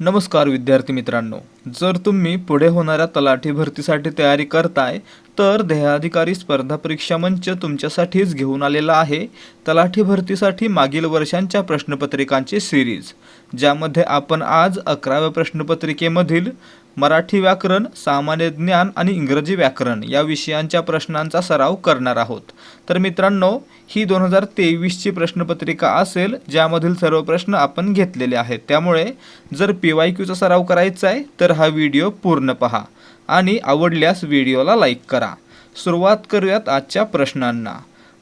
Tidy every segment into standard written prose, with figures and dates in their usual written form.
नमस्कार विद्यार्थी मित्रांनो, जर तुम्ही पुढे होणाऱ्या तलाठी भरतीसाठी तयारी करताय तर ध्येयाधिकारी स्पर्धा परीक्षा मंच तुमच्यासाठीच घेऊन आलेला आहे तलाठी भरतीसाठी मागील वर्षांच्या प्रश्नपत्रिकांची सिरीज, ज्यामध्ये आपण आज 11व्या प्रश्नपत्रिकेमधील मराठी व्याकरण, सामान्य ज्ञान आणि इंग्रजी व्याकरण या विषयांच्या प्रश्नांचा सराव करणार आहोत। तर मित्रांनो, ही 2023ची प्रश्नपत्रिका असेल ज्यामधील सर्व प्रश्न आपण घेतलेले आहेत। त्यामुळे जर PYQचा सराव करायचा आहे तर हा व्हिडिओ पूर्ण पहा आणि आवडल्यास व्हिडिओला लाईक करा। सुरुवात करूयात आजच्या प्रश्नांना।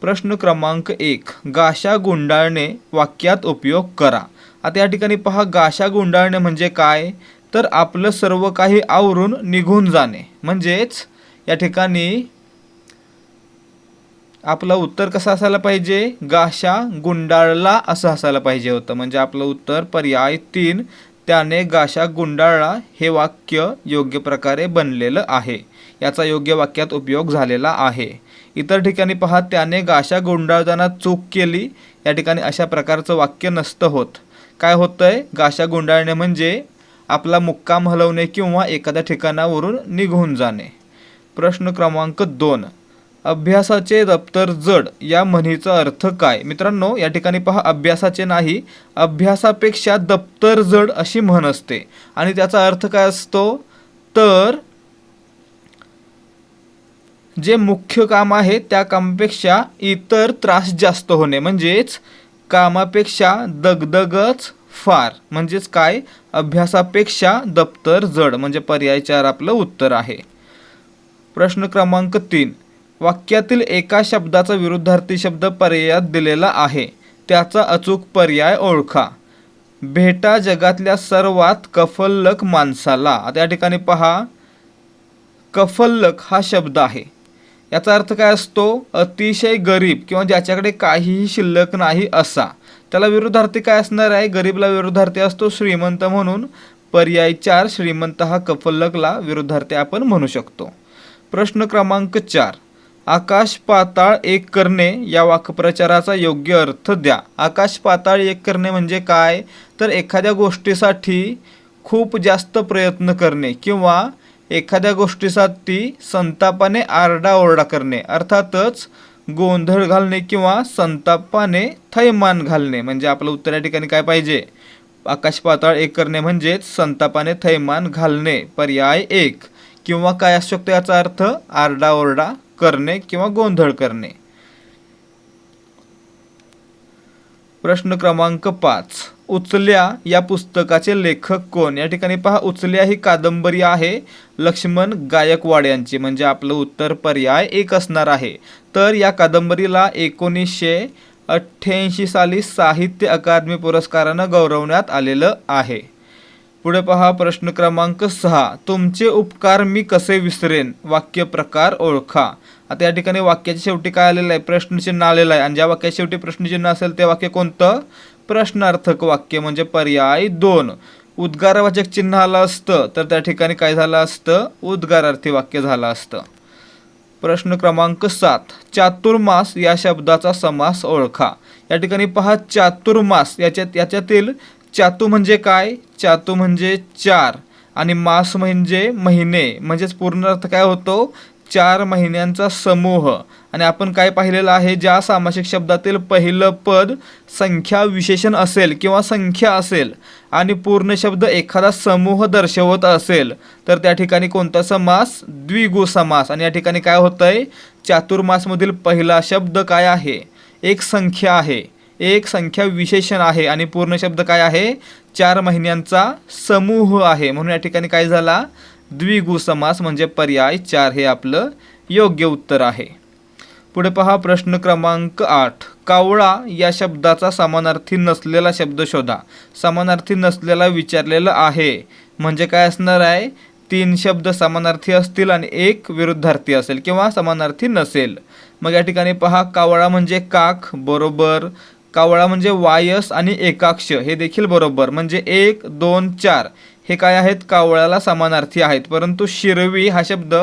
प्रश्न क्रमांक 1, गाशा गुंडाळणे वाक्यात उपयोग करा। आता या ठिकाणी पहा, गाशा गुंडाळणे म्हणजे काय, तर आपलं सर्व काही आवरून निघून जाणे। म्हणजेच या ठिकाणी आपलं उत्तर कसं असायला पाहिजे, गाशा गुंडाळला असं असायला पाहिजे होतं। म्हणजे आपलं उत्तर पर्याय 3, त्याने गाशा गुंडाळला हे वाक्य योग्य प्रकारे बनलेलं आहे, याचा योग्य वाक्यात उपयोग झालेला आहे। इतर ठिकाणी पहा, त्याने गाशा गुंडाळताना चूक केली, या ठिकाणी अशा प्रकारचं वाक्य नसतं होत। काय होतंय, गाशा गुंडाळणे म्हणजे आपला मुक्काम हलवणे किंवा एखाद्या ठिकाणावरून निघून जाणे। प्रश्न क्रमांक 2, अभ्यासाचे दप्तर जड या म्हणीचा अर्थ काय। मित्रांनो, या ठिकाणी पहा, अभ्यासाचे नाही, अभ्यासापेक्षा दप्तर जड अशी म्हण असते आणि त्याचा अर्थ काय असतो, तर जे मुख्य काम आहे त्या कामापेक्षा इतर त्रास जास्त होणे, म्हणजेच कामापेक्षा दगदगच फार। म्हणजेच काय, अभ्यासापेक्षा दप्तर जड, म्हणजे पर्याय 4 आपलं उत्तर आहे। प्रश्न क्रमांक 3, वाक्यातील एका शब्दाचा विरुद्धार्थी शब्द पर्यायात दिलेला आहे, त्याचा अचूक पर्याय ओळखा। भेटा जगातल्या सर्वात कफल्लक माणसाला। आता या ठिकाणी पहा, कफल्लक हा शब्द आहे, याचा अर्थ काय असतो, अतिशय गरीब किंवा ज्याच्याकडे काहीही शिल्लक नाही असा। त्याला विरुद्धार्थी काय असणार आहे, गरीबला विरुद्धार्थी असतो श्रीमंत, म्हणून पर्याय 4 श्रीमंत हा कफल्लकला विरुद्धार्थी आपण म्हणू शकतो। प्रश्न क्रमांक 4, आकाश पाताळ एक करणे या वाक्प्रचाराचा योग्य अर्थ द्या। आकाश पाताळ एक करणे म्हणजे काय, तर एखाद्या गोष्टीसाठी खूप जास्त प्रयत्न करणे किंवा एखाद्या गोष्टीसाठी संतापाने आरडाओरडा करणे, अर्थातच गोंधळ घालणे किंवा संतापाने थैमान घालणे। म्हणजे आपलं उत्तर या ठिकाणी काय पाहिजे, आकाश पाताळ एक करणे म्हणजेच संतापाने थैमान घालणे, पर्याय 1। किंवा काय असू शकतो याचा अर्थ, आरडाओरडा करणे किंवा गोंधळ करणे। प्रश्न क्रमांक 5, उचल्या या पुस्तकाचे लेखक कोण। या ठिकाणी पहा, उचल्या ही कादंबरी आहे लक्ष्मण गायकवाड यांची, म्हणजे आपलं उत्तर पर्याय 1 असणार आहे। तर या कादंबरीला 1988 साली साहित्य अकादमी पुरस्कारानं गौरवण्यात आलेलं आहे। पुढे पहा, प्रश्न क्रमांक 6, तुमचे उपकार मी कसे विसरेन वाक्य प्रकार ओळखा। आता या ठिकाणी वाक्याच्या शेवटी काय आलेलं आहे, प्रश्नचिन्ह आलेलं आहे, आणि ज्या वाक्याच्या शेवटी प्रश्नचिन्ह असेल ते वाक्य कोणतं, प्रश्नार्थक वाक्य, म्हणजे पर्याय 2। उद्गारवाचक चिन्ह आलं असतं तर त्या ठिकाणी काय झालं असतं, उद्गारार्थी वाक्य झालं असतं। प्रश्न क्रमांक 7, चातुर्मास या शब्दाचा समास ओळखा। या ठिकाणी पहा, चातुर्मास याच्यातील चातु म्हणजे काय, चातु म्हणजे 4 आणि मास म्हणजे महिने, म्हणजेच पूर्ण अर्थ काय होतो, 4 महिन्यांचा समूह। आणि आपण काय पाहिलेलं आहे, ज्या सामासिक शब्दातील पहिलं पद संख्या विशेषण असेल किंवा संख्या असेल आणि पूर्ण शब्द एखादा समूह दर्शवत असेल तर त्या ठिकाणी कोणता समास, द्विगु समास। आणि या ठिकाणी काय होतंय, चातुर्मासमधील पहिला शब्द काय आहे, एक संख्या आहे, एक संख्या विशेषण आहे आणि पूर्ण शब्द काय आहे, 4 महिन्यांचा समूह आहे, म्हणून या ठिकाणी काय झाला, द्विगु समास, म्हणजे पर्याय 4 हे आपलं योग्य उत्तर आहे। पुढे पहा, प्रश्न क्रमांक 8, कावळा या शब्दाचा समानार्थी नसलेला शब्द शोधा। समानार्थी नसलेला विचारलेला आहे, म्हणजे काय असणार आहे, 3 शब्द समानार्थी असतील आणि 1 विरुद्धार्थी असेल किंवा समानार्थी नसेल। मग या ठिकाणी पहा, कावळा म्हणजे काक, बरोबर। कावळा म्हणजे वायस आणि एकाक्ष, हे देखील बरोबर, म्हणजे 1, 2, 4 हे काय आहेत, कावळ्याला समानार्थी आहेत। परंतु शिरवी हा शब्द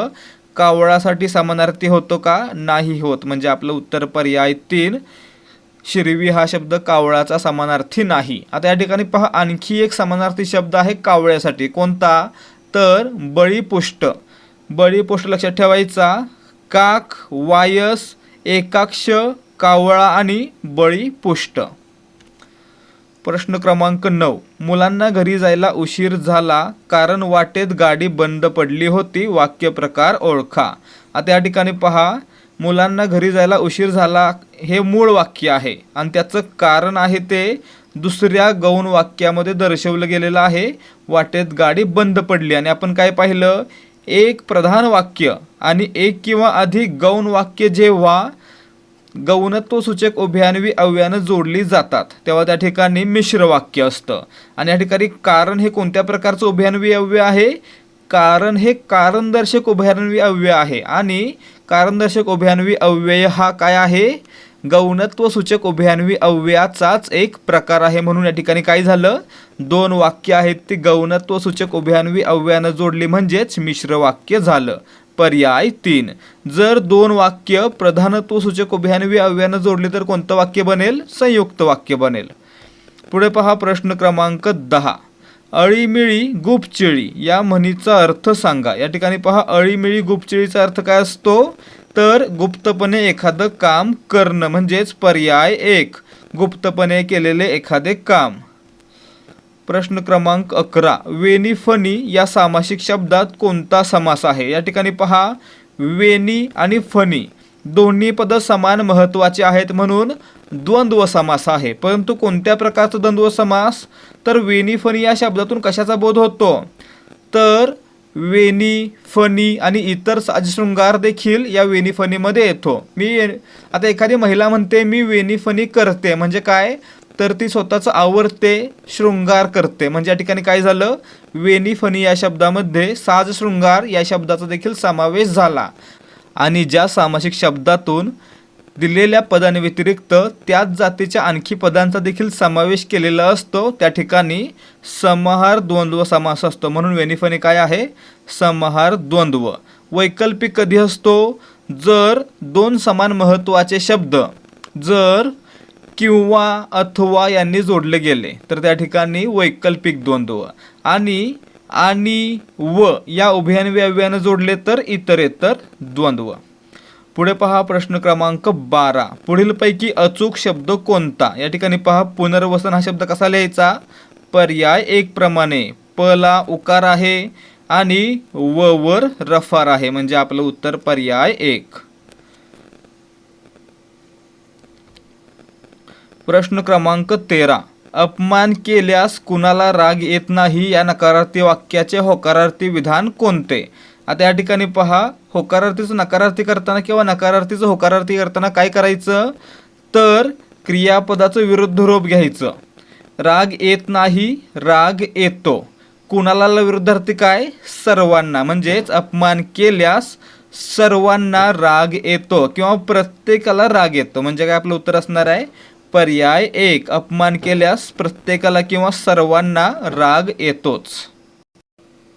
कावळासाठी समानार्थी होतो का, नाही होत, म्हणजे आपलं उत्तर पर्याय 3 शिरवी हा शब्द कावळाचा समानार्थी नाही. आता या ठिकाणी पहा आणखी एक समानार्थी शब्द आहे कावळ्यासाठी. कोणता? तर बळीपुष्ट. बळीपुष्ट लक्षात ठेवायचा. काक, वायस, एकाक्ष, कावळा आणि बळीपुष्ट. प्रश्न क्रमांक 9. मुलांना घरी जायला उशीर झाला कारण वाटेत गाडी बंद पडली होती. वाक्य प्रकार ओळखा. आता या ठिकाणी पहा मुलांना घरी जायला उशीर झाला हे मूळ वाक्य आहे आणि त्याचं कारण आहे ते दुसऱ्या गौण वाक्यामध्ये दर्शवलं गेलेलं आहे. वाटेत गाडी बंद पडली. आणि आपण काय पाहिलं? एक प्रधान वाक्य आणि एक किंवा अधिक गौण वाक्य जेव्हा गौणत्वसूचक उभयान्वी अव्ययानं जोडली जातात तेव्हा त्या ठिकाणी मिश्र वाक्य असतं. आणि या ठिकाणी कारण हे कोणत्या प्रकारचं उभयान्वी अव्यय आहे? कारण हे कारणदर्शक उभयान्वी अव्यय आहे. आणि कारणदर्शक उभयान्वी अव्यय हा काय आहे? गौणत्वसूचक उभयान्वी अव्ययाचाच एक प्रकार आहे. म्हणून या ठिकाणी काय झालं? दोन वाक्य आहेत ती गौणत्वसूचक उभयान्वी अव्ययानं जोडली म्हणजेच मिश्र वाक्य झालं. पर्याय 3. जर दोन वाक्य प्रधानत्वसूचक उभयान्वी अव्ययानं जोडली तर कोणतं वाक्य बनेल? संयुक्त वाक्य बनेल. पुढे पहा प्रश्न क्रमांक 10. अळीमिळी गुपचिळी या म्हणीचा अर्थ सांगा. या ठिकाणी पहा अळीमिळी गुपचिळीचा अर्थ काय असतो? तर गुप्तपणे एखादं काम करणं म्हणजेच पर्याय 1. गुप्तपणे केलेले एखादे काम. प्रश्न क्रमांक 11. वेणी फणी या सामासिक शब्दात कोणता समास आहे? या ठिकाणी पहा वेणी आणि फणी दोन्ही पद समान महत्त्वाचे आहेत म्हणून द्वंद्व समास आहे. परंतु कोणत्या प्रकारचा द्वंद्व समास? तर वेणी फणी या शब्दातून कशाचा बोध होतो? तर वेणी, फणी आणि इतर साजशृंगार देखील या वेणी फणीमध्ये येतो. आता एखादी महिला म्हणते मी वेणी फणी करते म्हणजे काय? तर ती स्वतःचं आवरते, शृंगार करते. म्हणजे या ठिकाणी काय झालं? वेणी फणी या शब्दामध्ये साजशृंगार या शब्दाचा देखील समावेश झाला. आणि ज्या सामासिक शब्दातून दिलेल्या पदांव्यतिरिक्त त्याच जातीच्या आणखी पदांचा देखील समावेश केलेला असतो त्या ठिकाणी समाहार द्वंद्व समास असतो. म्हणून वेणीफणी काय आहे? समाहार द्वंद्व. वैकल्पिक कधी असतो? जर दोन समान महत्त्वाचे शब्द जर किंवा अथवा यांनी जोडले गेले तर त्या ठिकाणी वैकल्पिक द्वंद्व. आणि व या उभयान्वी अव्ययानं जोडले तर इतरेतर द्वंद्व. पुढे पहा प्रश्न क्रमांक 12. पुढीलपैकी अचूक शब्द कोणता? या ठिकाणी पहा पुनर्वसन हा शब्द कसा लिहायचा? पर्याय 1 प्रमाणे. प ला उकार आहे आणि व वर रफार आहे म्हणजे आपलं उत्तर पर्याय 1. प्रश्न क्रमांक 13. अपमान केल्यास कुणाला राग येत नाही या नकारार्थी वाक्याचे होकारार्थी विधान कोणते? आता या ठिकाणी पहा होकारार्थीचं नकारार्थी करताना किंवा नकारार्थीचं होकारार्थी करताना काय करायचं? तर क्रियापदाचं विरुद्ध रूप घ्यायचं. राग येत नाही, राग येतो. कुणाला विरुद्धार्थी काय? सर्वांना. म्हणजेच अपमान केल्यास सर्वांना राग येतो किंवा प्रत्येकाला राग येतो म्हणजे काय आपलं उत्तर असणार आहे पर्याय 1. अपमान केल्यास प्रत्येकाला किंवा सर्वांना राग येतोच.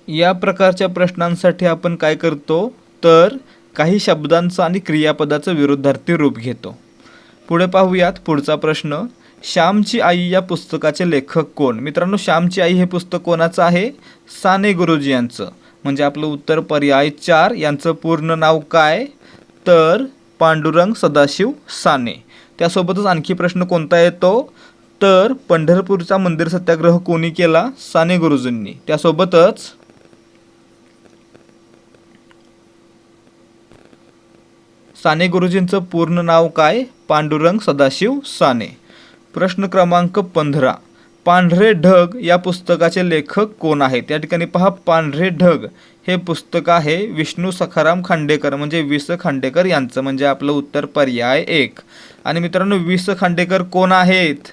या प्रकारच्या प्रश्नांसाठी आपण काय करतो? तर काही शब्दांचं आणि क्रियापदाचं विरुद्धार्थी रूप घेतो. पुढे पाहूयात पुढचा प्रश्न. श्यामची आई या पुस्तकाचे लेखक कोण? मित्रांनो श्यामची आई हे पुस्तक कोणाचं आहे? साने गुरुजी यांचं. म्हणजे आपलं उत्तर पर्याय 4. यांचं पूर्ण नाव काय? तर पांडुरंग सदाशिव साने. त्यासोबतच आणखी प्रश्न कोणता येतो? तर पंढरपूरचा मंदिर सत्याग्रह कोणी केला? साने गुरुजींनी. त्यासोबतच साने गुरुजींचं पूर्ण नाव काय? पांडुरंग सदाशिव साने. प्रश्न क्रमांक 15. पांढरे ढग या पुस्तकाचे लेखक कोण आहेत? या ठिकाणी पहा पांढरे ढग हे पुस्तक आहे विष्णू सखाराम खांडेकर म्हणजे वि. स. खांडेकर यांचं. म्हणजे आपलं उत्तर पर्याय 1. आणि मित्रांनो वि. स. खांडेकर कोण आहेत?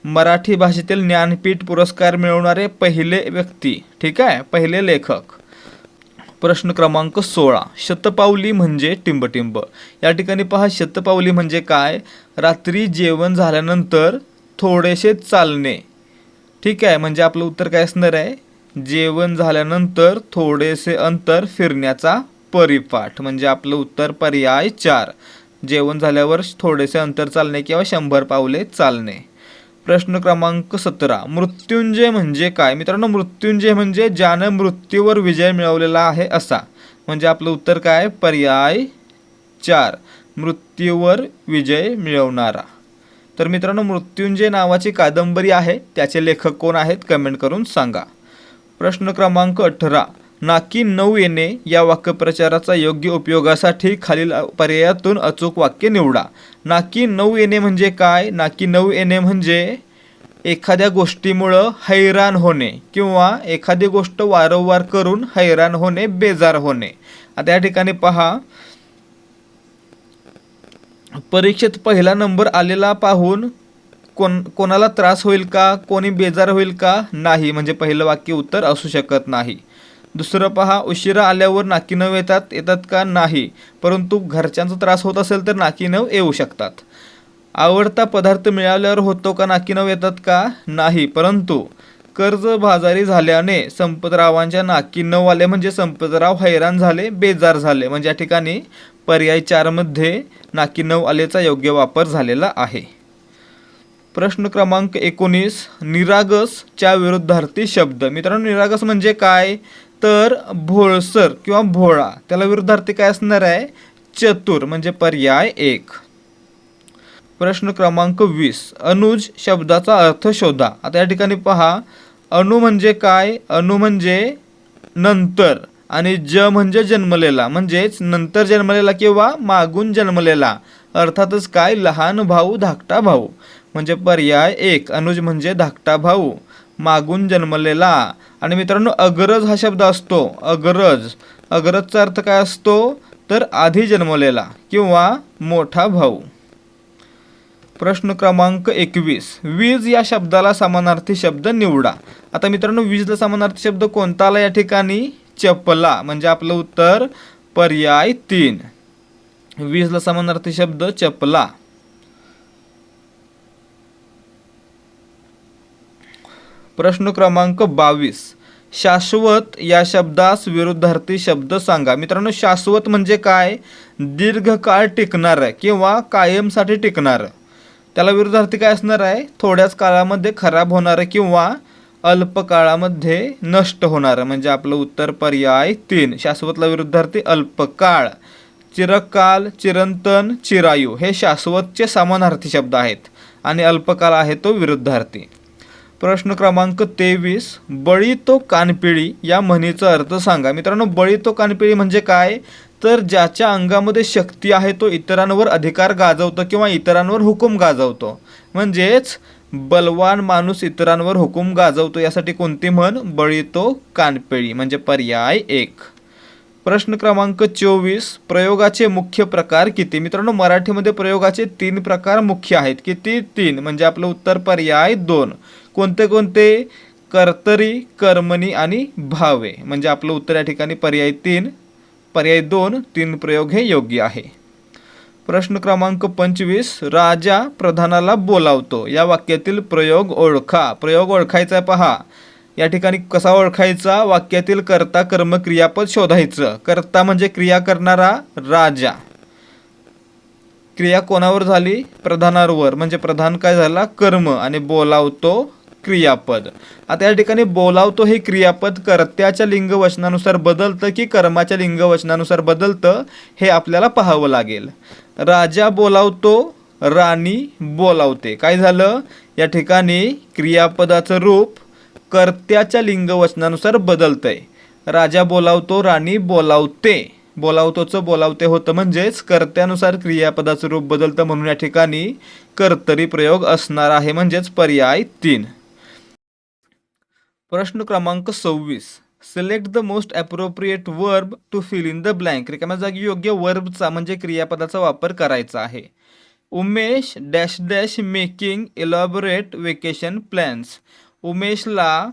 मराठी भाषेतील ज्ञानपीठ पुरस्कार मिळवणारे पहिले व्यक्ती. ठीक आहे, पहिले लेखक. प्रश्न क्रमांक 16. शतपावली म्हणजे टिंबटिंब. या ठिकाणी पहा शतपावली म्हणजे काय? रात्री जेवण झाल्यानंतर थोडेसे चालणे. ठीक आहे, म्हणजे आपलं उत्तर काय असणार आहे? जेवण झाल्यानंतर थोडेसे अंतर फिरण्याचा परिपाठ. म्हणजे आपलं उत्तर पर्याय 4. जेवण झाल्यावर थोडेसे अंतर चालणे किंवा 100 पावले चालणे. प्रश्न क्रमांक 17, मृत्युंजय म्हणजे काय? मित्रांनो, मृत्युंजय म्हणजे ज्यानं मृत्यूवर विजय मिळवलेला आहे असा. म्हणजे आपलं उत्तर काय? पर्याय 4, मृत्यूवर विजय मिळवणारा. तर मित्रांनो, मृत्युंजय नावाची कादंबरी आहे, त्याचे लेखक कोण आहेत? कमेंट करून सांगा. प्रश्न क्रमांक 18, नाकी 9 येणे या वाक्यप्रचाराचा योग्य उपयोगासाठी खालील पर्यायातून अचूक वाक्य निवडा. नाकी 9 येणे म्हणजे काय? नाकी 9 येणे म्हणजे एखाद्या गोष्टीमुळं हैराण होणे किंवा एखादी गोष्ट वारंवार करून हैराण होणे, बेजार होणे. आता या ठिकाणी पहा, परीक्षेत पहिला नंबर आलेला पाहून कोणाला त्रास होईल का? कोणी बेजार होईल का? नाही, म्हणजे पहिलं वाक्य उत्तर असू शकत नाही. दुसरं पहा, उशिरा आल्यावर नाकी नऊ येतात का? नाही, परंतु घरच्यांचा त्रास होत असेल तर नाकी नऊ येऊ शकतात. आवडता पदार्थ मिळाल्यावर होतो का नाकी नऊ येतात का? नाही, परंतु कर्जबाजारी झाल्याने संपतरावांच्या नाकी नऊ आले, म्हणजे संपतराव हैराण झाले, बेजार झाले. म्हणजे या ठिकाणी पर्याय 4 मध्ये नाकी नऊ आलेचा योग्य वापर झालेला आहे. प्रश्न क्रमांक 19, निरागस च्या विरुद्धार्थी शब्द. मित्रांनो, निरागस म्हणजे काय? तर भोळसर किंवा भोळा. त्याला विरुद्धार्थी काय असणार आहे? चतुर, म्हणजे पर्याय 1. प्रश्न क्रमांक 20, अनुज शब्दाचा अर्थ शोधा. आता या ठिकाणी पहा, अनु म्हणजे काय? अनु म्हणजे नंतर, आणि ज म्हणजे जन्मलेला, म्हणजेच नंतर जन्मलेला किंवा मागून जन्मलेला. अर्थातच काय? लहान भाऊ, धाकटा भाऊ. म्हणजे पर्याय 1, अनुज म्हणजे धाकटा भाऊ, मागून जन्मलेला. आणि मित्रांनो, अग्रज हा शब्द असतो. अग्रजचा अर्थ काय असतो? तर आधी जन्मलेला किंवा मोठा भाऊ. प्रश्न क्रमांक 21, वीज या शब्दाला समानार्थी शब्द निवडा. आता मित्रांनो, वीजला समानार्थी शब्द कोणता आला या ठिकाणी? चपला, म्हणजे आपलं उत्तर पर्याय 3. वीजला समानार्थी शब्द चपला. प्रश्न क्रमांक 22, शाश्वत या शब्दास विरुद्धार्थी शब्द सांगा. मित्रांनो, शाश्वत म्हणजे काय? दीर्घकाळ टिकणारं किंवा कायमसाठी टिकणारं. त्याला विरुद्धार्थी काय असणार आहे? थोड्याच काळामध्ये खराब होणारं किंवा अल्प काळामध्ये नष्ट होणारं. म्हणजे आपलं उत्तर पर्याय 3. शाश्वतला विरुद्धार्थी अल्पकाळ. चिरकाल, चिरंतन, चिरायू हे शाश्वतचे समानार्थी शब्द आहेत आणि अल्पकाळ आहे तो विरुद्धार्थी. प्रश्न क्रमांक 23, बळी तो कानपिळी या म्हणीचा अर्थ सांगा. मित्रांनो, बळी तो कानपिळी म्हणजे काय? तर ज्याच्या अंगामध्ये शक्ती आहे तो इतरांवर अधिकार गाजवतो किंवा इतरांवर हुकूम गाजवतो. म्हणजेच बलवान माणूस इतरांवर हुकूम गाजवतो, यासाठी कोणती म्हण? बळी तो कानपिळी, म्हणजे पर्याय 1. प्रश्न क्रमांक 24, प्रयोगाचे मुख्य प्रकार किती? मित्रांनो, मराठीमध्ये प्रयोगाचे 3 प्रकार मुख्य आहेत. किती? 3, म्हणजे आपलं उत्तर पर्याय 2. कोणते कोणते? कर्तरी, कर्मणी आणि भावे. म्हणजे आपलं उत्तर या ठिकाणी पर्याय 3, पर्याय 2, 3 प्रयोग हे योग्य आहे. प्रश्न क्रमांक 25, राजा प्रधानाला बोलावतो या वाक्यातील प्रयोग ओळखा. प्रयोग ओळखायचा पहा. या ठिकाणी कसा ओळखायचा? वाक्यातील कर्ता कर्म क्रियापद शोधायचं. कर्ता म्हणजे क्रिया करणारा राजा. क्रिया कोणावर झाली? प्रधानावर, म्हणजे प्रधान काय झाला? कर्म, आणि बोलावतो क्रियापद. आता या ठिकाणी बोलावतो हे क्रियापद कर्त्याच्या लिंगवचनानुसार बदलतं की कर्माच्या लिंगवचनानुसार बदलतं हे आपल्याला पाहावं लागेल. राजा बोलावतो, राणी बोलावते. काय झालं? या ठिकाणी क्रियापदाचं रूप कर्त्याच्या लिंगवचनानुसार बदलतंय. राजा बोलावतो, राणी बोलावते. बोलावतोचं बोलावते होतं, म्हणजेच कर्त्यानुसार क्रियापदाचं रूप बदलतं, म्हणून या ठिकाणी कर्तरी प्रयोग असणार आहे, म्हणजेच पर्याय 3. प्रश्न क्रमांक 26, select the most appropriate verb to fill in the blank. रिकाम्या जागी योग्य वर्बचा म्हणजे क्रियापदाचा वापर करायचा आहे. Umesh dash dash making elaborate vacation plans. उमेशला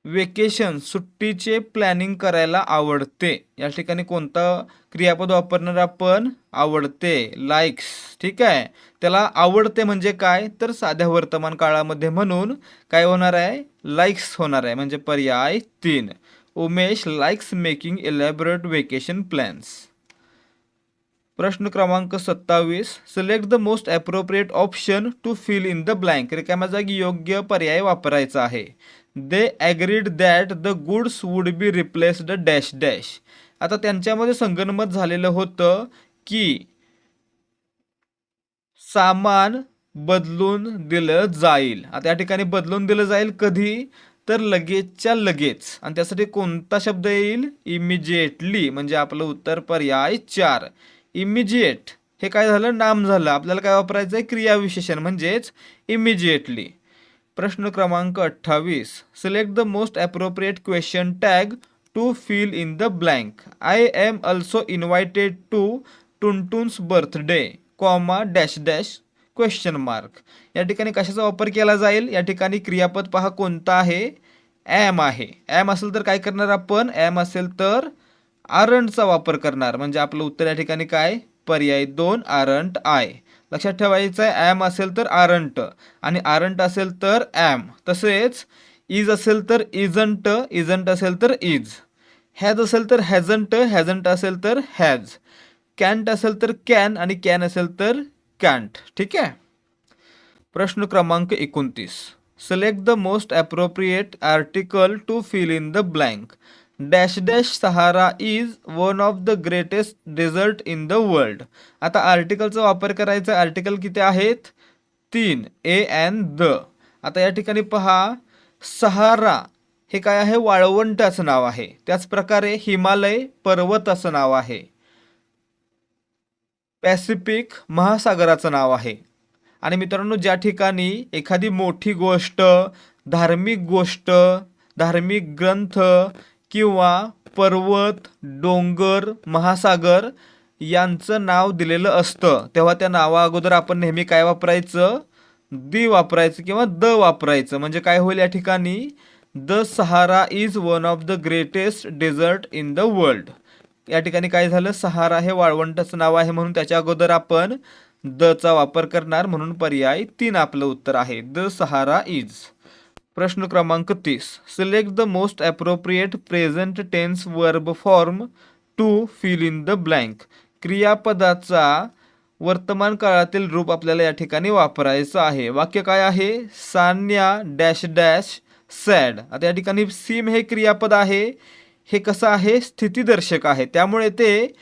वेकेशन सुट्टीचे प्लॅनिंग करायला आवडते. या ठिकाणी कोणता क्रियापद वापरणार आपण? आवडते, लाईक्स. ठीक आहे, त्याला आवडते म्हणजे काय? तर साध्या वर्तमान काळामध्ये, म्हणून काय होणार आहे? लाईक्स होणार आहे, म्हणजे पर्याय 3. Umesh likes making elaborate vacation plans. प्रश्न क्रमांक 27. Select the most appropriate option to fill in the blank. रिकाम्या जागी योग्य पर्याय वापरायचा आहे. They agreed that the goods would be replaced dash dash. आता त्यांच्यामध्ये संगनमत झालेलं होतं की सामान बदलून दिलं जाईल. आता या ठिकाणी बदलून दिलं जाईल कधी, तर लगेचच्या लगेच. आणि त्यासाठी कोणता शब्द येईल? इमिजिएटली. म्हणजे आपलं उत्तर पर्याय 4. इमिजिएट हे काय झालं? नाम झालं. आपल्याला काय वापरायचं आहे? क्रियाविशेषण म्हणजेच इमिजिएटली. प्रश्न क्रमांक 28. Select the most appropriate question tag to fill in the blank. I am also invited to Tuntun's birthday comma dash dash question mark. या ठिकाणी कशाचा वापर केला जाईल? या ठिकाणी क्रियापद पहा कोणता आहे? ॲम आहे. ॲम असेल तर काय करणार आपण? ॲम असेल तर आरंटचा वापर करणार. म्हणजे आपलं उत्तर या ठिकाणी काय? पर्याय 2 आरंट आहे. लक्षात ठेवायचं आहे, ॲम असेल तर आरंट आणि आरंट असेल तर ॲम. तसेच इज असेल तर इजंट, इजंट असेल तर इज. हॅज असेल तर हॅझंट, हॅझंट असेल तर हॅज. कॅन्ट असेल तर कॅन आणि कॅन असेल तर कॅन्ट. ठीक आहे. प्रश्न क्रमांक 29. Select the most appropriate article to fill in the blank. Dash dash Sahara is one of the greatest desert in the world. आता आर्टिकलचा वापर करायचा. आर्टिकल किती आहेत? 3. A and the. आता या ठिकाणी पहा, सहारा हे काय आहे? वाळवंटाचं नाव आहे. त्याचप्रकारे हिमालय पर्वताचं नाव आहे. पॅसिफिक महासागराचं नाव आहे. आणि मित्रांनो, ज्या ठिकाणी एखादी मोठी गोष्ट, धार्मिक गोष्ट, धार्मिक ग्रंथ किंवा पर्वत, डोंगर, महासागर यांचं नाव दिलेलं असतं, तेव्हा त्या नावा अगोदर आपण नेहमी काय वापरायचं? दी वापरायचं किंवा द वापरायचं. म्हणजे काय होईल या ठिकाणी? The Sahara is one of the greatest desert in the world. या ठिकाणी काय झालं? सहारा हे वाळवंटाचं नाव आहे म्हणून त्याच्या अगोदर आपण द चा वापर करणार. म्हणून पर्याय 3 आपलं उत्तर आहे. The Sahara is. प्रश्न क्रमांक 30. Select the most appropriate present tense verb form to fill in the blank. क्रियापदाचा वर्तमान काळातील रूप आपल्याला या ठिकाणी वापरायचं आहे. वाक्य काय आहे? Sanya dash dash sad. आता या ठिकाणी सीम हे क्रियापद आहे. हे कसं आहे? स्थितीदर्शक आहे. त्यामुळे ते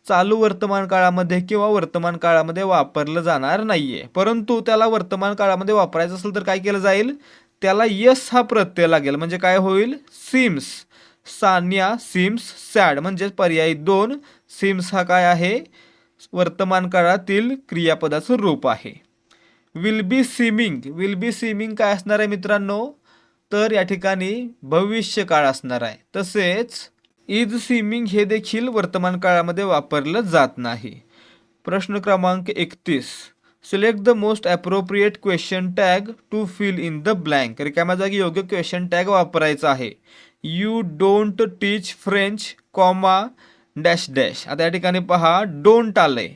चालू वर्तमान काळामध्ये किंवा वर्तमान काळामध्ये वापरलं जाणार नाहीये. परंतु त्याला वर्तमान काळामध्ये वापरायचं असेल तर काय केलं जाईल? त्याला यस हा प्रत्यय लागेल. म्हणजे काय होईल? सिम्स. Sanya seems sad. म्हणजेच पर्याय 2 सिम्स हा काय आहे? वर्तमान काळातील क्रियापदाचं रूप आहे. Will be सिमिंग. विल बी सिमिंग काय असणार आहे मित्रांनो? तर या ठिकाणी भविष्य काळ असणार आहे. तसेच इज सिमिंग हे देखील वर्तमान काळामध्ये वापरलं जात नाही. प्रश्न क्रमांक 31. Select the most appropriate question tag to fill in the blank. रिकाम्या जागी योग्य क्वेश्चन टॅग वापरायचा आहे. You don't teach French comma dash dash. आता या ठिकाणी पहा, डोंट आलंय.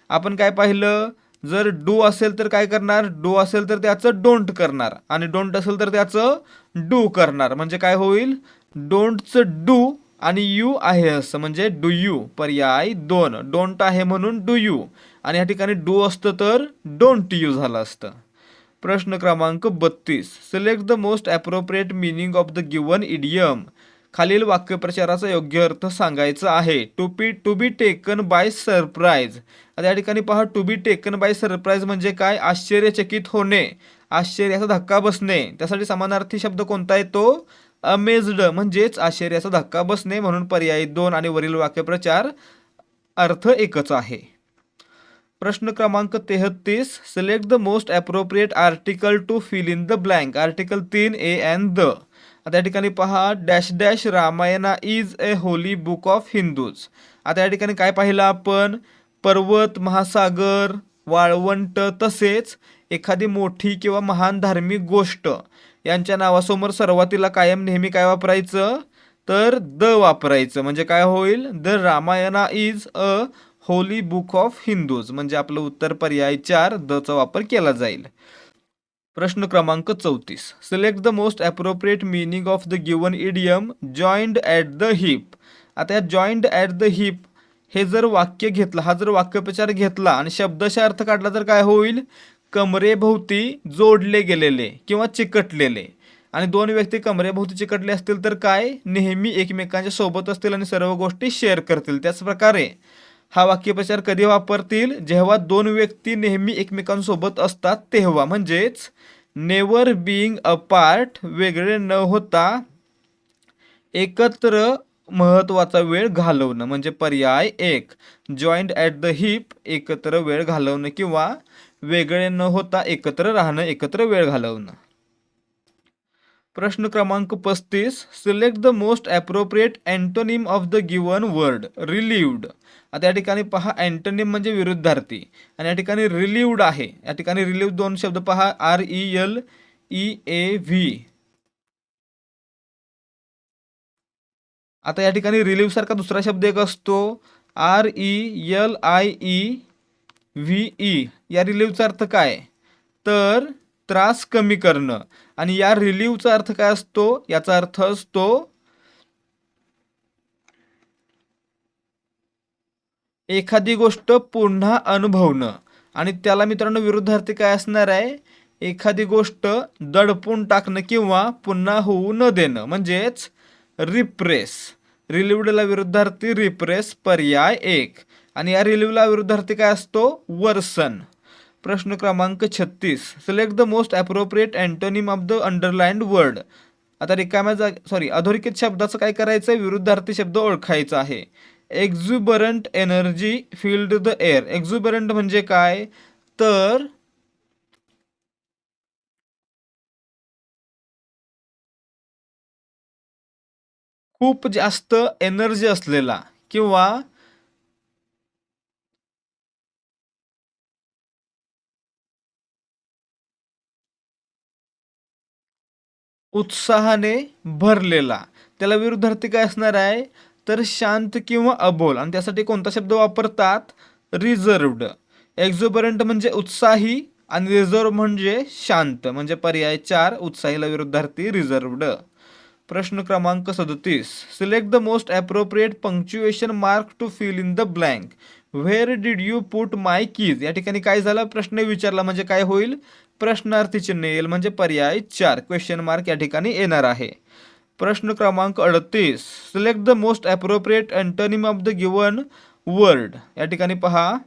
आपण काय पाहिलं? जर डू असेल तर काय करणार? डू असेल तर त्याचं डोंट करणार आणि डोंट असेल तर त्याचं डू करणार. म्हणजे काय होईल? डोंटचं डू आणि यू आहे असं. म्हणजे डू यू. पर्याय 2. डोंट आहे म्हणून डू यू आणि या ठिकाणी डू असतं तर डोंट यू झालं असतं. प्रश्न क्रमांक 32. Select the most appropriate meaning of the given idiom. खालील वाक्यप्रचाराचा योग्य अर्थ सांगायचा आहे. To be taken by surprise. आता या ठिकाणी पहा, to be taken by surprise म्हणजे काय? आश्चर्यचकित होणे, आश्चर्याचा धक्का बसणे. त्यासाठी समानार्थी शब्द कोणता येतो? अमेज्ड. म्हणजेच आश्चर्याचा धक्का बसणे. म्हणून पर्याय 2 आणि वरील वाक्यप्रचार अर्थ एकच आहे. प्रश्न क्रमांक 33. Select the most appropriate article to fill in the blank. Article 3 a and the. आता या ठिकाणी पहा, dash dash Ramayana is a holy book of Hindus. आता या ठिकाणी काय पाहिलं आपण? पर्वत, महासागर, वाळवंट तसेच एखादी मोठी किंवा महान धार्मिक गोष्ट यांच्या नावासमोर सर्वातीला कायम नेहमी काय वापरायचं? तर द वापरायचं. म्हणजे काय होईल? The Ramayana is a Holy book of Hindus. म्हणजे आपलं उत्तर पर्याय 4 द चा वापर केला जाईल. प्रश्न क्रमांक 34. Select the most appropriate meaning of the given idiom joined at the heap. आता या जॉईंड ॲट द हिप हे जर वाक्य घेतलं, हा जर वाक्यप्रचार घेतला आणि शब्दशः अर्थ काढला तर काय होईल? कमरेभोवती जोडले गेलेले किंवा चिकटलेले. आणि दोन व्यक्ती कमरेभोवती चिकटले असतील तर काय? नेहमी एकमेकांच्या सोबत असतील आणि सर्व गोष्टी शेअर करतील. त्याच प्रकारे हा वाक्यप्रचार कधी वापरतील? जेव्हा दोन व्यक्ती नेहमी एकमेकांसोबत असतात तेव्हा. म्हणजेच नेवर बिईंग अपार्ट, वेगळे न होता एकत्र महत्त्वाचा वेळ घालवणं, म्हणजे पर्याय 1. जॉईंट ॲट द हिप, एकत्र वेळ घालवणं किंवा वेगळे न होता एकत्र राहणं, एकत्र वेळ घालवणं. प्रश्न क्रमांक 35. Select the most appropriate antonym of the given word. Relieved. आता या ठिकाणी पहा, अँटोनिम म्हणजे विरुद्धार्थी आणि या ठिकाणी रिलीव्ड आहे. या ठिकाणी रिलीव्ड दोन शब्द पहा, RELEAV. आता या ठिकाणी रिलीव्ह सारखा दुसरा शब्द एक असतो, RELIEVE. या रिलीव्हचा अर्थ काय? तर त्रास कमी करणं. आणि या रिलीव्हचा अर्थ काय असतो? याचा अर्थ असतो एखादी गोष्ट पुन्हा अनुभवणं. आणि त्याला मित्रांनो विरुद्धार्थी काय असणार आहे? एखादी गोष्ट दडपून टाकणं किंवा पुन्हा होऊ न देणं, म्हणजेच रिप्रेस. रिलीव्डला विरुद्धार्थी रिप्रेस, पर्याय 1. आणि या रिलीव्हला विरुद्धार्थी काय असतो? वर्सन. प्रश्न क्रमांक 36. Select the most appropriate antonym of the underlined word. आता अधोरेखित शब्दाचं काय करायचं? विरुद्धार्थी शब्द ओळखायचा आहे. एक्झुबरंट एनर्जी फिल्ड द एअर. एक्झुबरंट म्हणजे काय? तर खूप जास्त एनर्जी असलेला किंवा उत्साहाने भरलेला. त्याला विरुद्धार्थी काय असणार आहे? तर शांत किंवा अबोल. आणि त्यासाठी कोणता शब्द वापरतात? रिझर्व्ड. एक्झुबरंट म्हणजे उत्साही आणि रिझर्व म्हणजे शांत, म्हणजे पर्याय 4. उत्साहीला विरुद्धार्थी रिझर्व्ड. प्रश्न क्रमांक 37. Select the most appropriate punctuation mark to fill in the blank. Where did you put my keys. या ठिकाणी काय झालं? प्रश्न विचारला म्हणजे काय होईल? प्रश्नार्थी चिन्ह येईल, म्हणजे पर्याय 4. क्वेश्चन मार्क या ठिकाणी येणार आहे. प्रश्न क्रमांक 38. Select the most appropriate antonym of the given word. या ठिकाणी पहा,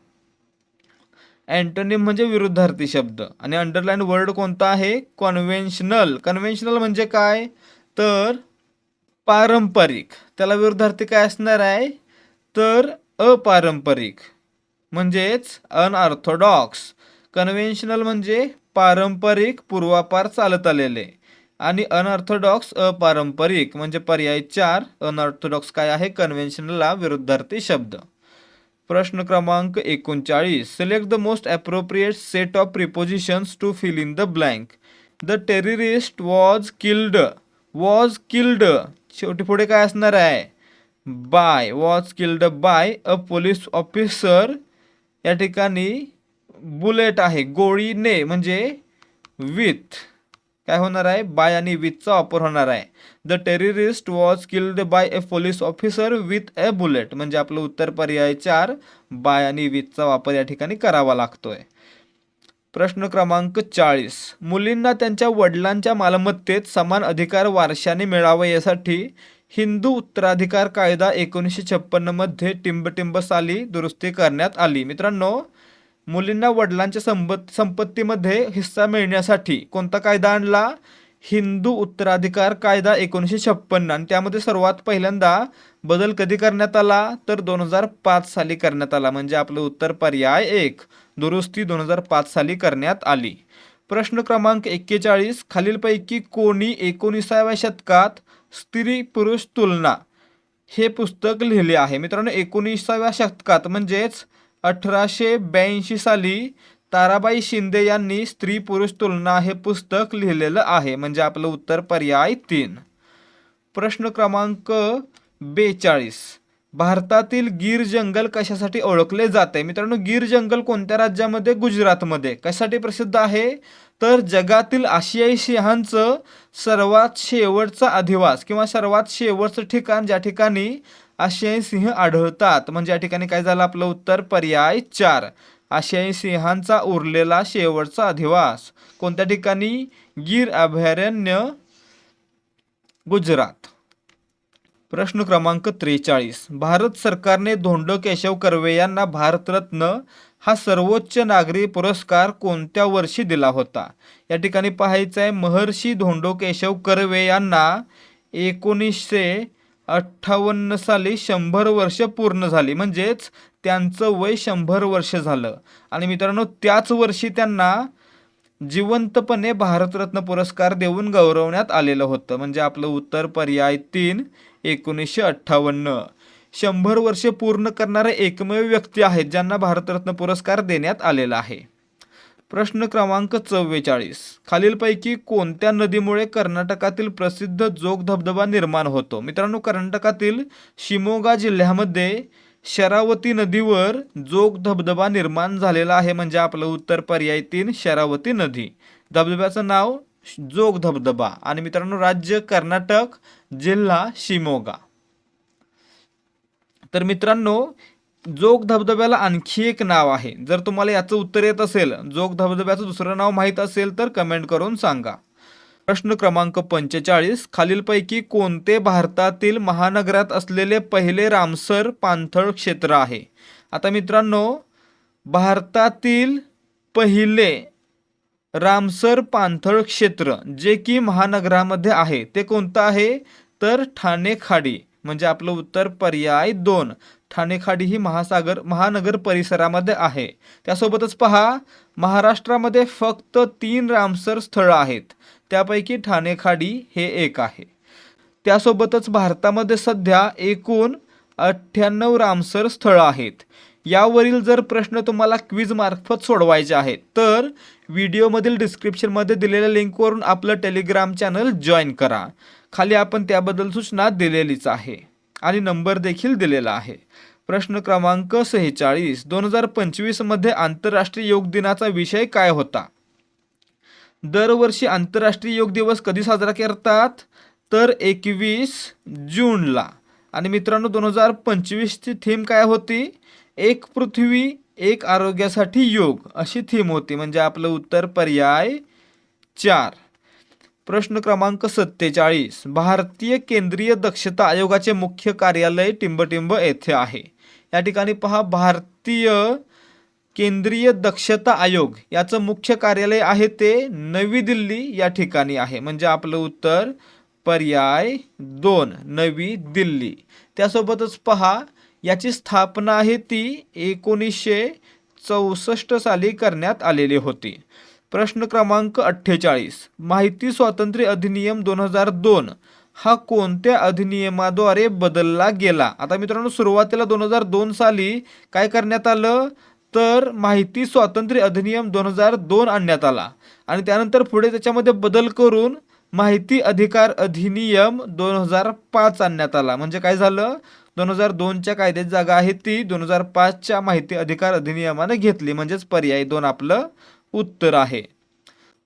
अँटोनिम म्हणजे विरुद्धार्थी शब्द आणि अंडरलाईन वर्ड कोणता आहे? कन्व्हेन्शनल. कन्व्हेन्शनल म्हणजे काय? तर पारंपरिक. त्याला विरुद्धार्थी काय असणार आहे? तर अपारंपरिक, म्हणजेच अनऑर्थोडॉक्स. कन्व्हेन्शनल म्हणजे पारंपरिक, पूर्वापार चालत आलेले, आणि अनऑर्थोडॉक्स अपारंपरिक, म्हणजे पर्याय 4. अनऑर्थोडॉक्स काय आहे? कन्व्हेन्शनलला विरुद्धार्थी शब्द. प्रश्न क्रमांक 39. Select the most appropriate set of prepositions to fill in the blank. The terrorist was killed. Was killed शेवटी पुढे काय असणार आहे? By. Was killed by a police officer. या ठिकाणी बुलेट आहे, गोळीने, म्हणजे विथ. काय होणार आहे? बाय आणि विथचा वापर होणार आहे. The terrorist was killed bye A police officer with A bullet, म्हणजे आपलं उत्तर पर्याय 4. बाय आणि विथचा वापर या ठिकाणी करावा लागतोय. प्रश्न क्रमांक 40. मुलींना त्यांच्या वडिलांच्या मालमत्तेत समान अधिकार वारशाने मिळावे यासाठी हिंदू उत्तराधिकार कायदा 1956 मध्ये टिंबटिंब साली दुरुस्ती करण्यात आली. मित्रांनो, मुलींना वडिलांच्या संपत्तीमध्ये हिस्सा मिळण्यासाठी कोणता कायदा आणला? हिंदू उत्तराधिकार कायदा 1956. आणि त्यामध्ये सर्वात पहिल्यांदा बदल कधी करण्यात आला? तर 2005 साली करण्यात आला, म्हणजे आपलं उत्तर पर्याय 1. दुरुस्ती 2005 साली करण्यात आली. प्रश्न क्रमांक 41. खालीलपैकी कोणी 19व्या शतकात स्त्री पुरुष तुलना हे पुस्तक लिहिले आहे? मित्रांनो, 19व्या शतकात म्हणजेच 1882 साली ताराबाई शिंदे यांनी स्त्री पुरुष तुलना हे पुस्तक लिहिलेलं आहे, म्हणजे आपलं उत्तर पर्याय 3. प्रश्न क्रमांक 42. भारतातील गिर जंगल कशासाठी ओळखले जाते? मित्रांनो, गिर जंगल कोणत्या राज्यामध्ये? गुजरातमध्ये. कशासाठी प्रसिद्ध आहे? तर जगातील आशियाई सिंहांचं सर्वात शेवटचा अधिवास किंवा सर्वात शेवटचं ठिकाण ज्या ठिकाणी आशियाई सिंह आढळतात? म्हणजे या ठिकाणी काय झालं आपलं उत्तर पर्याय 4. आशियाई सिंहांचा उरलेला शेवटचा अधिवास कोणत्या ठिकाणी? गीर अभयारण्य, गुजरात. प्रश्न क्रमांक 43. भारत सरकारने धोंडो केशव कर्वे यांना भारतरत्न हा सर्वोच्च नागरी पुरस्कार कोणत्या वर्षी दिला होता? या ठिकाणी पाहायचं आहे, महर्षी धोंडो केशव कर्वे यांना 1958 साली 100 वर्ष पूर्ण झाली, म्हणजेच त्यांचं वय 100 वर्ष झालं. आणि मित्रांनो, त्याच वर्षी त्यांना जिवंतपणे भारतरत्न पुरस्कार देऊन गौरवण्यात आलेलं होतं. म्हणजे आपलं उत्तर पर्याय 3, 1958. 100 वर्षे पूर्ण करणारे एकमेव व्यक्ती आहेत ज्यांना भारतरत्न पुरस्कार देण्यात आलेला आहे. प्रश्न क्रमांक 44. खालीलपैकी कोणत्या नदीमुळे कर्नाटकातील प्रसिद्ध जोग धबधबा निर्माण होतो? मित्रांनो, कर्नाटकातील शिमोगा जिल्ह्यामध्ये शरावती नदीवर जोग धबधबा निर्माण झालेला आहे. म्हणजे आपलं उत्तर पर्याय 3, शरावती नदी. धबधब्याचं नाव जोग धबधबा. आणि मित्रांनो, राज्य कर्नाटक, जिल्हा शिमोगा. तर मित्रांनो, जोग धबधब्याला आणखी एक नाव आहे. जर तुम्हाला याचं उत्तर येत असेल, जोग धबधब्याचं दुसरं नाव माहीत असेल तर कमेंट करून सांगा. प्रश्न क्रमांक 45. खालीलपैकी कोणते भारतातील महानगरात असलेले पहिले रामसर पाणथळ क्षेत्र आहे? आता मित्रांनो, भारतातील पहिले रामसर पाणथळ क्षेत्र जे की महानगरामध्ये आहे ते कोणतं आहे? तर ठाणे खाडी. म्हणजे आपलं उत्तर पर्याय 2. ठाणे खाडी ही महानगर परिसरामध्ये आहे. त्यासोबतच पहा, महाराष्ट्रामध्ये फक्त 3 रामसर स्थळं आहेत, त्यापैकी ठाणे खाडी हे एक आहे. त्यासोबतच भारतामध्ये सध्या एकूण 98 रामसर स्थळं आहेत. यावरील जर प्रश्न तुम्हाला क्विज मार्फत सोडवायचे आहेत तर व्हिडिओमधील डिस्क्रिप्शनमध्ये दिलेल्या लिंकवरून आपलं टेलिग्राम चॅनल जॉईन करा. खाली आपण त्याबद्दल सूचना दिलेलीच आहे आणि नंबर देखील दिलेला आहे. प्रश्न क्रमांक 46. 2025 मध्ये आंतरराष्ट्रीय योग दिनाचा विषय काय होता? दरवर्षी आंतरराष्ट्रीय योग दिवस कधी साजरा करतात? तर 21 जूनला. आणि मित्रांनो, 2025ची थीम काय होती? एक पृथ्वी एक आरोग्यासाठी योग अशी थीम होती. म्हणजे आपलं उत्तर पर्याय 4. प्रश्न क्रमांक 47. भारतीय केंद्रीय दक्षता आयोगाचे मुख्य कार्यालय टिंबटिंब येथे आहे. या ठिकाणी पहा, भारतीय केंद्रीय दक्षता आयोग याचं मुख्य कार्यालय आहे ते नवी दिल्ली या ठिकाणी आहे. म्हणजे आपलं उत्तर पर्याय 2, नवी दिल्ली. त्यासोबतच पहा, याची स्थापना आहे ती 1964 साली करण्यात आलेली होती. प्रश्न क्रमांक 48. माहिती स्वातंत्र्य अधिनियम 2002 हा कोणत्या अधिनियमाद्वारे बदलला गेला? आता मित्रांनो, सुरुवातीला 2002 साली काय करण्यात आलं? तर माहिती स्वातंत्र्य अधिनियम 2002 आणण्यात आला आणि त्यानंतर पुढे त्याच्यामध्ये बदल करून माहिती अधिकार अधिनियम 2005 आणण्यात आला. म्हणजे काय झालं? 2002च्या कायद्याची जागा आहे ती 2005च्या माहिती अधिकार अधिनियमाने घेतली. म्हणजेच पर्याय 2 आपलं उत्तर आहे.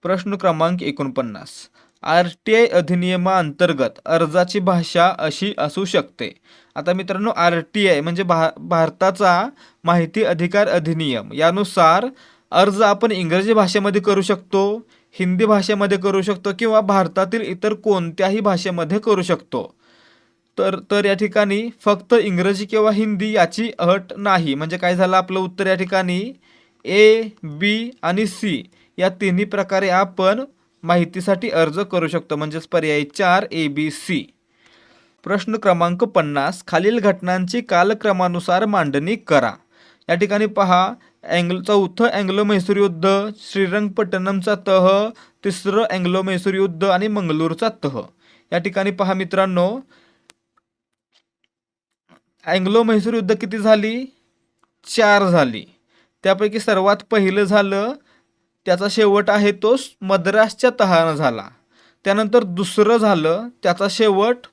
प्रश्न क्रमांक 49. RTI अधिनियमाअंतर्गत अर्जाची भाषा अशी असू शकते. आता मित्रांनो, RTI म्हणजे भारताचा माहिती अधिकार अधिनियम यानुसार अर्ज आपण इंग्रजी भाषेमध्ये करू शकतो, हिंदी भाषेमध्ये करू शकतो किंवा भारतातील इतर कोणत्याही भाषेमध्ये करू शकतो. तर या ठिकाणी फक्त इंग्रजी किंवा हिंदी याची अट नाही. म्हणजे काय झालं आपलं उत्तर या ठिकाणी A, B आणि C या तिन्ही प्रकारे आपण माहितीसाठी अर्ज करू शकतो. म्हणजेच पर्याय 4, ABC. प्रश्न क्रमांक 50. खालील घटनांची कालक्रमानुसार मांडणी करा. या ठिकाणी पहा, चौथं अँग्लो म्हैसूर युद्ध, श्रीरंगपट्टणमचा तह, तिसरं अँग्लो म्हैसूर युद्ध आणि मंगळूरचा तह. या ठिकाणी पहा मित्रांनो, अँग्लो म्हैसूर युद्ध किती झाली? 4 झाली. त्यापैकी सर्वात पहिलं झालं, त्याचा शेवट आहे तो मद्रासच्या तहानं झाला. त्यानंतर दुसरं झालं, त्याचा शेवट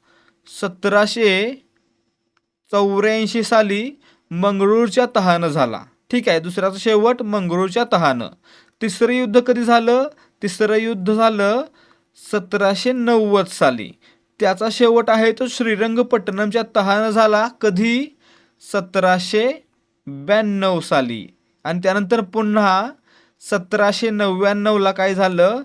1784 साली मंगळूरच्या तहानं झाला. ठीक आहे, दुसऱ्याचा शेवट मंगळूरच्या तहानं. तिसरं युद्ध कधी झालं? तिसरं युद्ध झालं 1790 साली. त्याचा शेवट आहे तो श्रीरंगपट्टणमच्या तहानं झाला कधी? 1792 साली. आणि त्यानंतर पुन्हा 1799ला काय झालं?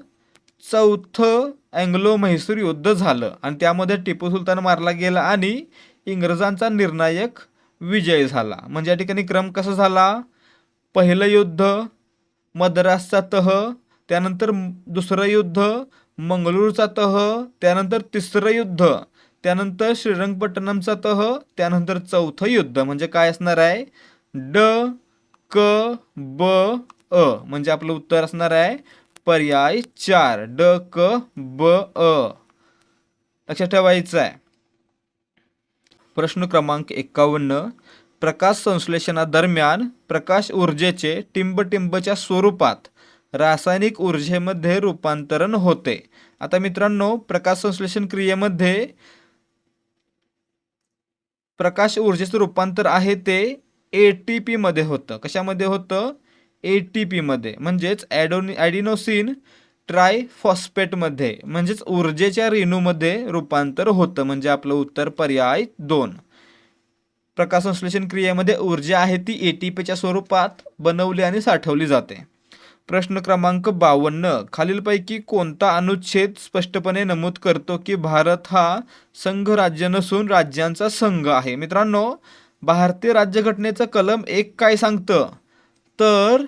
चौथं अँग्लो म्हैसूर युद्ध झालं आणि त्यामध्ये टिपू सुलतान मारला गेला आणि इंग्रजांचा निर्णायक विजय झाला. म्हणजे या ठिकाणी क्रम कसा झाला? पहिलं युद्ध मद्रासचा तह, त्यानंतर दुसरं युद्ध मंगळूरचा तह, त्यानंतर तिसरं युद्ध, त्यानंतर श्रीरंगपट्टणमचा तह, त्यानंतर चौथं युद्ध. म्हणजे काय असणार आहे? ड क ब अ. म्हणजे आपलं उत्तर असणार आहे पर्याय 4 ड क ब अ. लक्षात ठेवायचं आहे. प्रश्न क्रमांक 51. प्रकाश संश्लेषणादरम्यान प्रकाश ऊर्जेचे टिंबटिंबच्या स्वरूपात रासायनिक ऊर्जेमध्ये रूपांतरण होते. आता मित्रांनो, प्रकाश संश्लेषण क्रियेमध्ये प्रकाश ऊर्जेचं रूपांतर आहे ते ATP मध्ये होतं. कशामध्ये होतं? ATP मध्ये, म्हणजेच ॲडिनोसिन ट्रायफॉस्फेटमध्ये, म्हणजेच ऊर्जेच्या रेणूमध्ये रूपांतर होतं. म्हणजे आपलं उत्तर पर्याय 2. प्रकाश संश्लेषण क्रियेमध्ये ऊर्जा आहे ती ATPच्या स्वरूपात बनवली आणि साठवली जाते. प्रश्न क्रमांक 52. खालीलपैकी कोणता अनुच्छेद स्पष्टपणे नमूद करतो की भारत हा संघ राज्य नसून राज्यांचा संघ आहे? मित्रांनो, भारतीय राज्यघटनेचं कलम 1 काय सांगतं? तर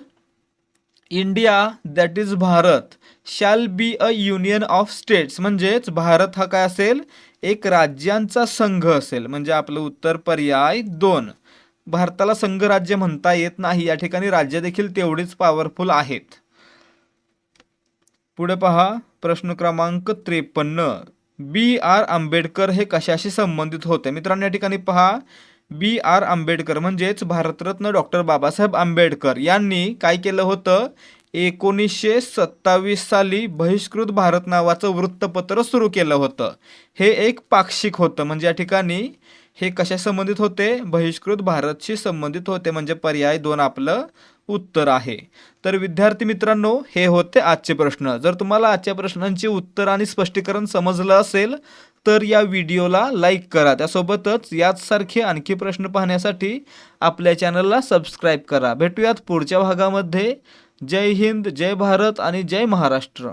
India that is Bharat shall be a union of states. म्हणजेच भारत हा काय असेल? एक राज्यांचा संघ असेल. म्हणजे आपलं उत्तर पर्याय 2. भारताला संघराज्य म्हणता येत नाही. या ठिकाणी राज्य देखील तेवढीच पॉवरफुल आहेत. पुढे पहा प्रश्न क्रमांक 53. B.R. आंबेडकर हे कशाशी संबंधित होते? मित्रांनो, या ठिकाणी पहा B.R. आंबेडकर म्हणजेच भारतरत्न डॉक्टर बाबासाहेब आंबेडकर यांनी काय केलं होतं? 1927 साली बहिष्कृत भारत नावाचं वृत्तपत्र सुरू केलं होतं. हे एक पाक्षिक होतं. म्हणजे या ठिकाणी हे कशा संबंधित होते? बहिष्कृत भारतशी संबंधित होते. म्हणजे पर्याय 2 आपलं उत्तर आहे. तर विद्यार्थी मित्रांनो, हे होते आजचे प्रश्न. जर तुम्हाला आजच्या प्रश्नांची उत्तर आणि स्पष्टीकरण समजलं असेल तर या व्हिडिओला लाईक करा. त्यासोबतच याचसारखे आणखी प्रश्न पाहण्यासाठी आपल्या चॅनलला सबस्क्राईब करा. भेटूयात पुढच्या भागामध्ये. जय हिंद, जय भारत आणि जय महाराष्ट्र.